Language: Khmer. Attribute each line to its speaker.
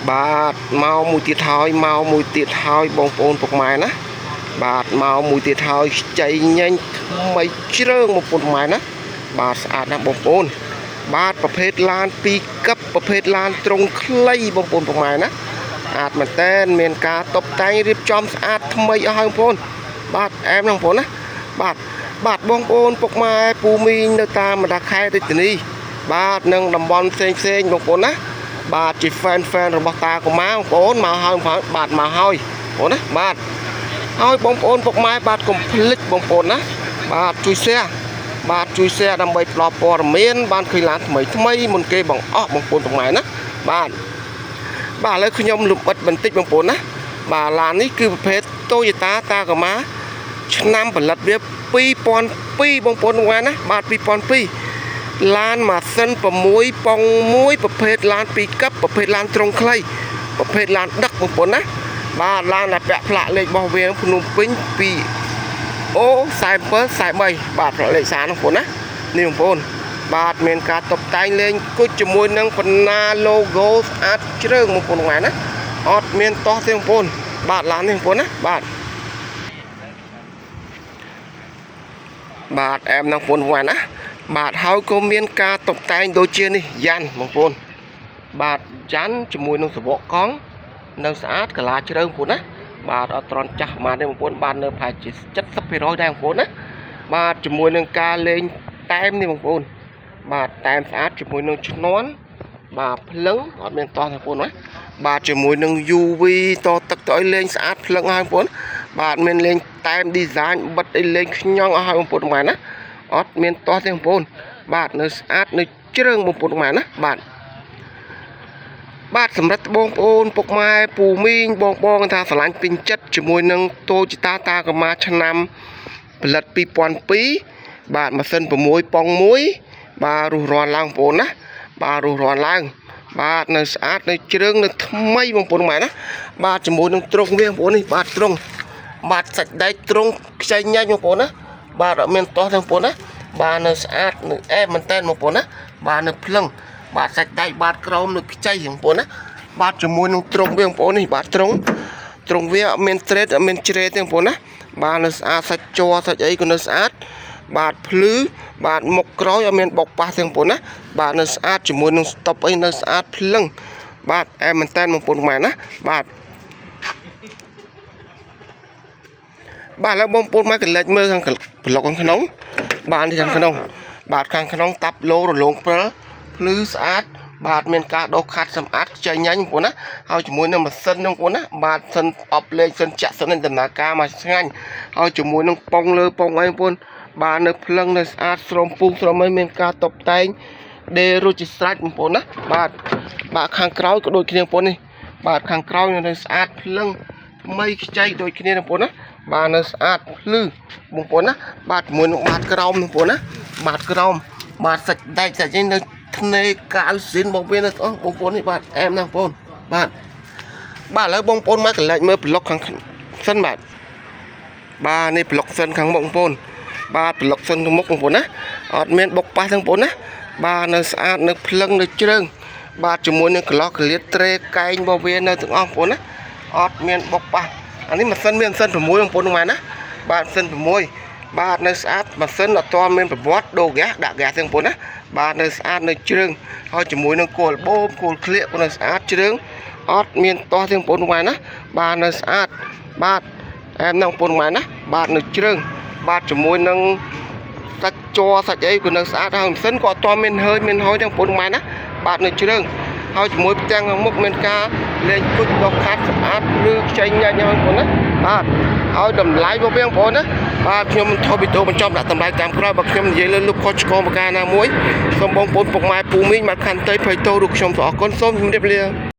Speaker 1: បាទមកមួយទៀតហើយមកមួយទៀតហើយបងប្អូនពុកម៉ែណាបាទមកមួយទៀតហើយខ្ចីញញថ្មីជ្រើងបងប្អូនពុកម៉ែណាបាទស្អាតណាស់បងប្អូនបាទប្រភេទឡាន2កឹបប្រភេទឡានត្រង់ខ្លីបងប្អូនពុកម៉ែណាអាចមែនតើមានការតុបតែងរៀបចំស្អាតថ្មីអស់ហើយបងប្អូនបាទអែមណាបងប្អូនណាបាទបងប្អូនពុកម៉ែពូមីងនៅតាមបណ្ដាខេត្តរាជធានីបាទនឹងតំបន់ផ្សេងបងប្អូនណាបាទជា fan របស់តាកូម៉ាបងប្អូនមកហើយបាទមកហើយបងប្អូនណាបាទហើយបងប្អូនពុកម៉ែបាទកុំភ្លេចបងប្អូនណាបាទជួយ share ដើម្បីផ្ដល់ព័ត៌មានបានឃើញឡានថ្មីមុនគេបងអស់បងប្អូនពុកម៉ែណាបាទឥឡូវខ្ញុំលំអិតបន្តិចបងប្អូនណាបាទឡាននេះគឺប្រភេទ Toyota Tacoma ឆ្នាំផលិតវា2002បងប្អូនពុកម៉ែណាបាទ2002ឡានម៉ាស៊ីន6ប៉ុង1ប្រភេទឡាន2កឹបប្រភេទឡានត្រង់ខ្លីប្រភេទឡានដឹកបងប្អូនណាបាទឡានដែលពាក់ផ្លាកលេខរបស់វាភ្នំពេញ2 O4743 បាទផ្លាកលេខសារបងប្អូនណានេះបងប្អូនបាទមានការតុបតែងលេងគុជជាមួយនឹងបណ្ណា logo ស្អាតជ្រើងបងប្អូនហ្នឹងណាអត់មានតោះទេបងប្អូនបាទឡាននេះបងប្អូនណាបាទអែមនឹងបងប្អូនហ្នឹងណាបាទហើយក៏មានការតុបតែងដូចជានេះយ៉ាន់បងប្អូនបាទយ៉ាន់ជាមួយនឹងសបកកង់នៅស្អាតកាឡាជ្រើងបងប្អូនណាបាទអត់ត្រន់ចាស់ប៉ុន្មានទេបងប្អូនបាទនៅប្រហែលជា 70% ដែរបងប្អូនណាបាទជាមួយនឹងការលេងតែមនេះបងប្អូនបាទតែមស្អាតជាមួយនឹងឈ្នន់បាទភ្លឹងអត់មានតោះទេបងប្អូនណាបាទជាមួយនឹង UV តទឹកទៅឲ្យលេងស្អាតភ្លឹងហើយបងប្អូនបាទមានលេងតែម design បិទឲ្យលេងខ្ញងអស់ហើយបងប្អូនប៉ុន្មានណាអត់មានតោះទេបងប្អូនបាទនៅស្អាតនៅជ្រើងបងប្អូនម៉ែណាបាទសម្រាប់បងប្អូនពុកម៉ែពូមីងបងថាស្រឡាញ់ពេញចិត្តជាមួយនឹង Toyota Tacoma ឆ្នាំផលិត2002បាទម៉ាស៊ីន6ប៉ុង1បាទរុះរាន់ឡើងបងប្អូនណាបាទរុះរាន់ឡើងបាទនៅស្អាតនៅជ្រើងនៅថ្មីបងប្អូនម៉ែណាបាទជាមួយនឹងត្រង់វាបងប្អូននេះបាទត្រង់បាទសាច់ដែកត្រង់ខ្ចីញ៉ាច់បងប្អូនណាបាទអត់មានតោះទេបងប្អូនណាបាទនៅស្អាតនៅអែមមែនតើបងប្អូនណាបាទនៅភ្លឹងបាទសាច់ដែកបាទក្រោមនៅខ្ចីបងប្អូនណាបាទជាមួយនឹងត្រង់វាបងប្អូននេះបាទត្រង់វាអត់មានត្រេតអត់មានជ្រេតទេបងប្អូនណាបាទនៅស្អាតសាច់ជ័រសាច់អីក៏នៅស្អាតបាទភ្លឺបាទមុខក្រោយអត់មានបុកប៉ះទេបងប្អូនណាបាទនៅស្អាតជាមួយនឹងស្តុបអីនៅស្អាតភ្លឹងបាទអែមមែនតើបងប្អូនម៉ែណាបាទឥឡូវបងប្អូនមកកលិចមើលខាងប្លុកខាងក្នុងបាទនេះខាងក្នុងបាទខាងក្នុងតាប់ឡូរលោងព្រិលភ្លឺស្អាតបាទមានការដុសខាត់សម្អាតខ្ចីញ៉ាញ់បងប្អូនណាហើយជាមួយនឹងម៉ាស៊ីនបងប្អូនណាបាទសិនអប់លេខសិនចាក់សិនដំណើរការមកឆ្ងាញ់ហើយជាមួយនឹងប៉ុងលើប៉ុងអីបងប្អូនបាទនៅភ្លឹងនៅស្អាតស្រោមពុះស្រោមអីមានការតុបតែងដេរុចស្រេចបងប្អូនណាបាទខាងក្រោយក៏ដូចគ្នាបងប្អូននេះបាទខាងក្រោយនៅស្អាតភ្លឹងថ្មីខ្ចីដូចគ្នាបងប្អូនណាបាទនៅស្អាតភ្លឺបងប្អូនណាបាទជាមួយនឹងបាតក្រោមបងប្អូនណាបាតក្រោមបាទសាច់ដែកសាច់នេះនៅធ្នេកៅស៊ីនបងប្អូនណាបងប្អូននេះបាទអែមណាស់បងប្អូនបាទឥឡូវបងប្អូនមកកន្លែងមើលប្លុកខាងសិនបាទនេះប្លុកសិនខាងមុខបងប្អូនបាទប្លុកសិនខាងមុខបងប្អូនណាអត់មានបុកប៉ះទេបងប្អូនណាបាទនៅស្អាតនៅភ្លឹងនៅជ្រើងបាទជាមួយនឹងក្លោះកលៀតត្រេកែងរបស់វានៅទាំងអស់បងប្អូនណាអត់មានបុកប៉ះអានេះម៉ាស៊ីនមានម៉ាស៊ីន6បងប្អូនហ្នឹងណាបាទម៉ាស៊ីន6បាទនៅស្អាតម៉ាស៊ីនអត់ទាន់មានប្រវត្តិដូរហ្គាសដាក់ហ្គាសទេបងប្អូនណាបាទនៅស្អាតនៅជ្រើងហើយជាមួយនឹងគោលបូមគោលក្លៀកនៅស្អាតជ្រើងអត់មានតោះទេបងប្អូនហ្នឹងណាបាទនៅស្អាតបាទអែមណាស់បងប្អូនហ្នឹងណាបាទនៅជ្រើងបាទជាមួយនឹងសាច់ជ័រសាច់អីក៏នៅស្អាតហើយម៉ាស៊ីនក៏អត់ទាន់មានហើយទេបងប្អូនហ្នឹងណាបាទនៅជ្រើងហើយជាមួយផ្ទាំងខាងមុខមានការលេងគុជដុសខាត់ស្អាតឬខ្ចីញ៉ាញ់បងប្អូនណាបាទឲ្យតម្លៃរបស់វាបងប្អូនណាបាទខ្ញុំថតវីដេអូបញ្ចប់ដាក់តម្លៃតាមក្រោយបើខ្ញុំនិយាយលើលុបខុសឆ្គងប្រការណាមួយសូមបងប្អូនពុកម៉ែពូមីងមកខន្តីភ័យទោសឬខ្ញុំសូមអរគុណសូមជម្រាបលា